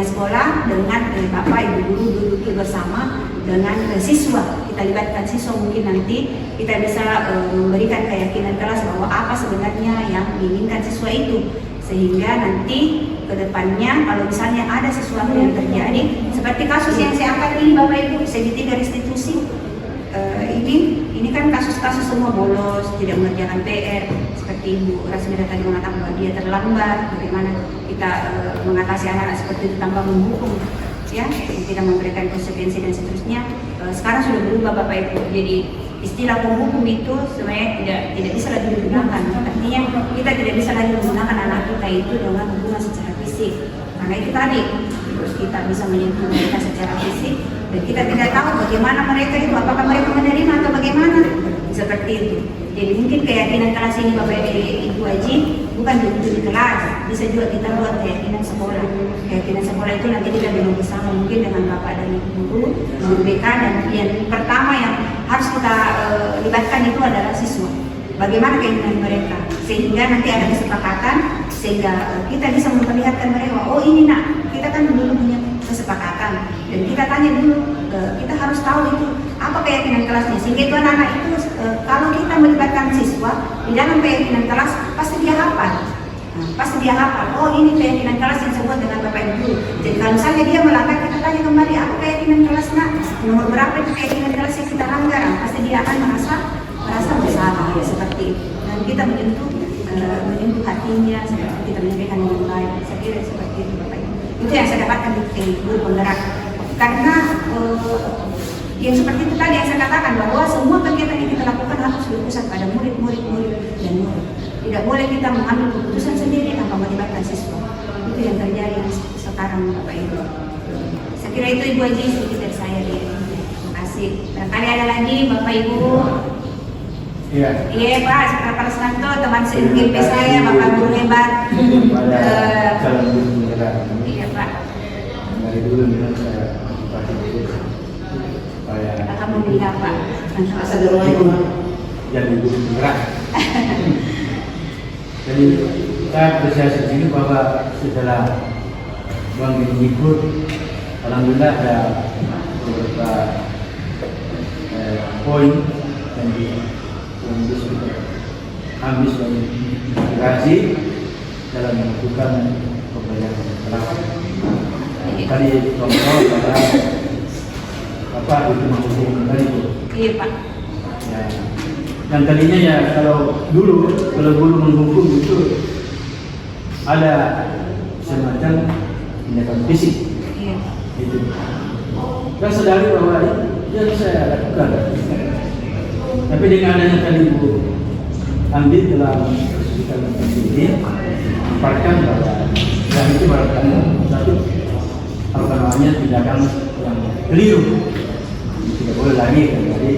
sekolah dengan Bapak Ibu guru duduk bersama dengan siswa, kita libatkan siswa, mungkin nanti kita bisa memberikan keyakinan kelas bahwa apa sebenarnya yang diinginkan siswa itu, sehingga nanti kedepannya kalau misalnya ada sesuatu yang terjadi seperti kasus yang saya angkat ini Bapak Ibu, segitiga restitusi, ini kan kasus-kasus semua bolos, tidak mengerjakan PR, seperti Ibu Rasmida tadi mengatakan bahwa dia terlambat, bagaimana kita mengatasi anak-anak seperti itu tanpa menghukum, ya, tidak memberikan konsekuensi dan seterusnya. Sekarang sudah berubah Bapak Ibu, jadi istilah penghukum itu sebenarnya tidak bisa lagi digunakan. Artinya kita tidak bisa lagi menggunakan anak kita itu dengan hubungan secara fisik, karena itu tadi terus kita bisa menyentuh mereka secara fisik, Dan kita tidak tahu bagaimana mereka itu, apakah mereka menerima atau bagaimana, seperti itu. Jadi mungkin keyakinan kelas ini Bapak Ibu Haji bukan di kelas, bisa juga kita buat keyakinan sekolah. Keyakinan sekolah itu nanti kita bilang bersama mungkin dengan Bapak dan Ibu guru, BK, dan yang pertama yang harus kita libatkan itu adalah siswa. Bagaimana keinginan mereka, sehingga nanti ada kesepakatan, sehingga kita bisa memperlihatkan mereka, oh ini nak, kita kan dulu punya kesepakatan, dan kita tanya dulu, kita harus tahu itu apa keyakinan kelasnya, sehingga itu anak-anak itu kalau kita melibatkan siswa di dalam keyakinan kelas pasti dia hafal. Pasti dia hafal, oh ini keyakinan kelas yang sebuah dengan Bapak Ibu. Jadi kalau misalnya dia melanggar, kita tanya kembali apa keyakinan kelas nak, nomor berapa itu keyakinan kelas yang kita langgar, pasti dia akan merasa bersalah, ya seperti itu. Dan kita menyentuh hatinya, seperti kita menyampaikan dengan baik. Saya kira seperti itu Bapak Ibu. Itu yang saya dapatkan di guru penggerak. Karena yang seperti itu tadi yang saya katakan, bahwa semua kegiatan yang kita lakukan harus berpusat pada murid-murid dan murid. Tidak boleh kita mengambil keputusan sendiri tanpa melibatkan siswa. Itu yang terjadi sekarang Bapak Ibu. Saya kira itu Ibu Haji sedikit dari saya. Terima kasih. Barangkali ada lagi Bapak Ibu. Iya Pak, Pak Senanto, teman se-GP saya, Bapak Guru hebat. Calon guru penggerak. Iya Pak. Dari dulu memang saya pakai supaya Alhamdulillah Pak. jadi guru penggerak. Jadi saya apresiasi ini bahwa setelah Bang ikut, alhamdulillah ada beberapa poin yang disebut habis dan gaji dalam melakukan pembelajaran kelas. Tadi contoh pada apa hukum tadi itu. Iya Pak. Ya. Dan tadinya ya kalau guru menghukum itu ada semacam tindakan fisik. Iya. Itu. Saya sadari bahwa itu yang saya lakukan. Tapi dengan adanya tadi Ibu ambil dalam kesulitan ini, paparkan bahwa yang itu barangkali satu apa namanya tindakan yang keliru, tidak boleh lagi kembali.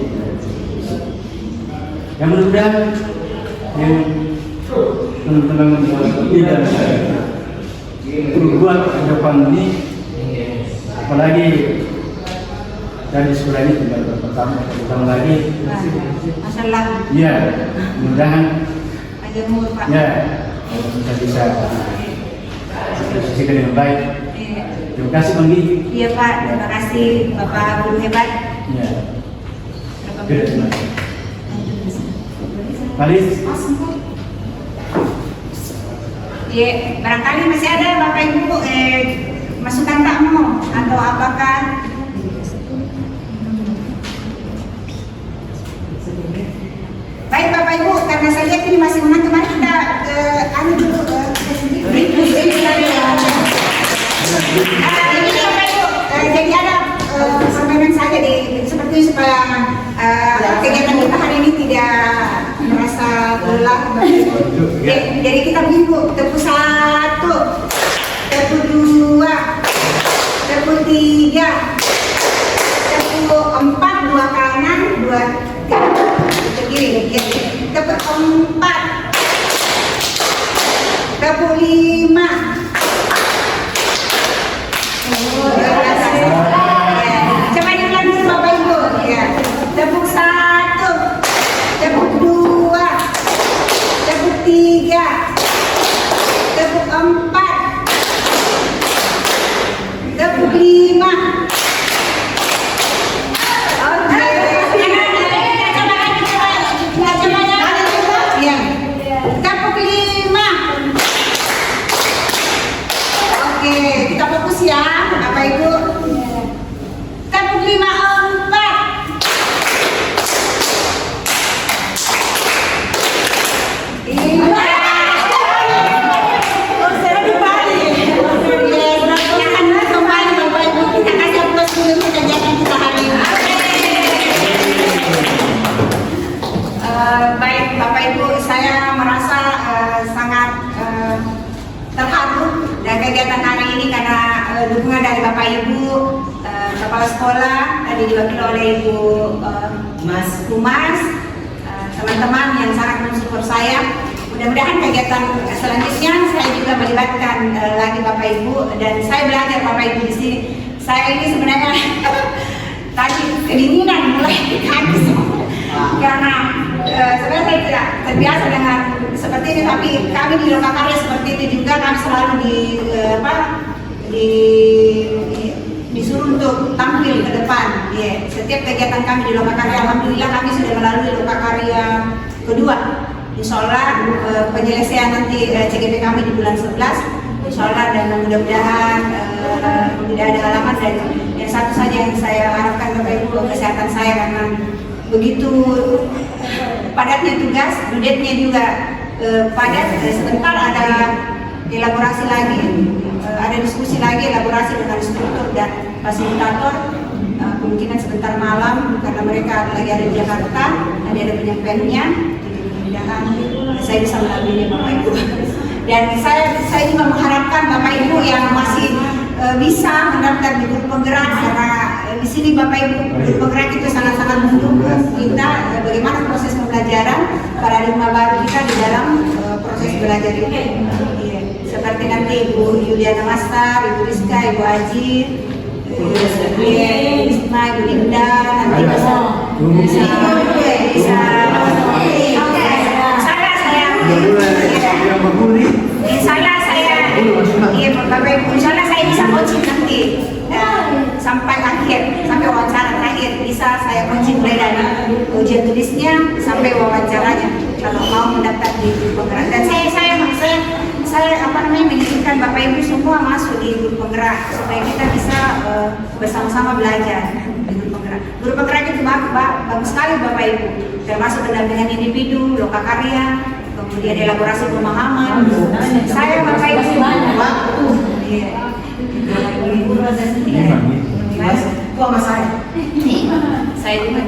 Yang mudah-mudahan yang teman-teman tidak berbuat ke depan ini, apalagi dari sekolah ini tinggal pertama lagi. Masalah. Ya, mudah-mudahan. Ajar umur Pak. Ya, kita bisa posisikan dengan baik. Terima kasih Bang Gigi. Iya Pak, terima kasih Bapak Guru hebat. Ya. Terima kasih. Paling. Iya, barangkali masih ada Bapak Ibu masukan tamu atau apakah? Baik Bapak Ibu, karena saya lihat ini masih menantu, mari kita dulu ini Bapak Ibu, jadi ada permainan saja seperti supaya kegiatan kita hari ini tidak merasa lelah Bapak Ibu. Jadi kita minggu tepuk 1, tepuk 2, tepuk 3, tepuk 4, 2 kanan, 2 kiri, tepuk 4, tepuk 5. Coba diulang dulu Bapak Ibu. Ya. Tepuk 1, tepuk 2, tepuk 3, tepuk 4, tepuk 5. Tepuk 5. Oke, kita fokus ya, Bapak Ibu. Tepuk 5, 4. Baik Bapak Ibu, saya merasa sangat terharu dan kegiatan hari ini karena dukungan dari Bapak Ibu, kepala sekolah, tadi diwakili oleh Ibu Humas, teman-teman yang sangat mensupport saya. Mudah-mudahan kegiatan selanjutnya saya juga melibatkan lagi Bapak Ibu, dan saya belajar Bapak Ibu di sini. Saya ini sebenarnya tadi kedinginan mulai kaki karena sebenarnya saya tidak terbiasa dengan seperti ini, tapi kami di Lokakarya seperti itu juga. Kami selalu disuruh untuk tampil ke depan. Setiap kegiatan kami di Lokakarya, alhamdulillah kami sudah melalui Lokakarya kedua. Insya Allah penyelesaian nanti CGP kami di bulan 11, insya Allah, dan mudah-mudahan tidak ada halangan. Dan yang satu saja yang saya harapkan Bapak Ibu, kesehatan saya, karena begitu padatnya tugas, dudetnya juga padat. Sebentar ada elaborasi lagi, ada diskusi lagi, elaborasi dengan struktur dan fasilitator. Kemungkinan sebentar malam karena mereka lagi ada di Jakarta, nanti ada penyampaiannya. Mudah-mudahan saya bisa melalui Bapak Ibu. Dan saya juga mengharapkan Bapak Ibu yang masih bisa mendaftar di grup penggerak, karena di sini Bapak Ibu grup penggerak itu sangat-sangat mendukung kita bagaimana proses pembelajaran paradigma baru kita di dalam proses belajar ini. Seperti nanti Ibu Yuliana Mastar, Ibu Rizka, Ibu Aji, Ibu Isma, Ibu Linda, nanti bisa Insya Allah saya bisa coaching nanti sampai akhir, sampai wawancara terakhir bisa saya coaching mulai dari ujian tulisnya sampai wawancaranya kalau mau mendaftar di grup penggerak. Dan saya menginginkan Bapak Ibu semua masuk di grup penggerak supaya kita bisa bersama-sama belajar di grup penggerak. Grup penggerak itu bagus sekali Bapak Ibu, termasuk pendampingan individu, Lokakarya, kemudian elaborasi pemahaman. Saya Bapak Ibu waktu. Saya juga.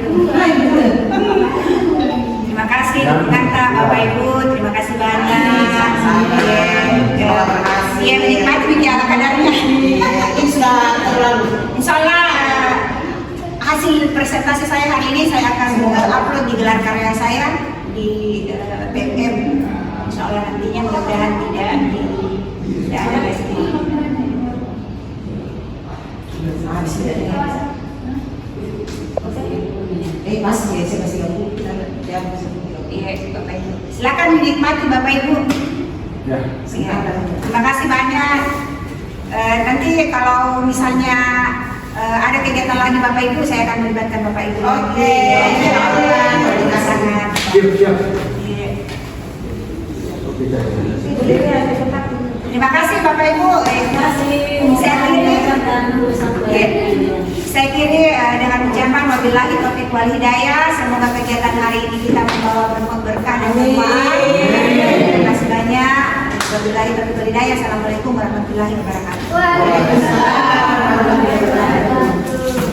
Terima kasih kata Bapak Ibu, terima kasih banyak. Iya, menikmati bicara kadarnya. Insya Allah hasil presentasi saya hari ini saya akan upload di gelar karya saya di BMM. Insya Allah nantinya mudah-mudahan tidak ada resipi. Masih saya masih Bapak Ibu. Silakan menikmati Bapak Ibu. Ya. Terima kasih banyak. Nanti kalau misalnya ada kegiatan lagi Bapak Ibu, saya akan melibatkan Bapak Ibu. Oke. Sangat. Siap. Terima kasih Bapak Ibu. Saya kira dengan ucapan wabillahi taufiq wal hidayah, semoga kegiatan hari ini kita membawa berkah dan manfaat. Terima kasih banyak. Wabillahi taufiq wal hidayah. Assalamualaikum warahmatullahi wabarakatuh. Waalaikumsalam warahmatullahi wabarakatuh.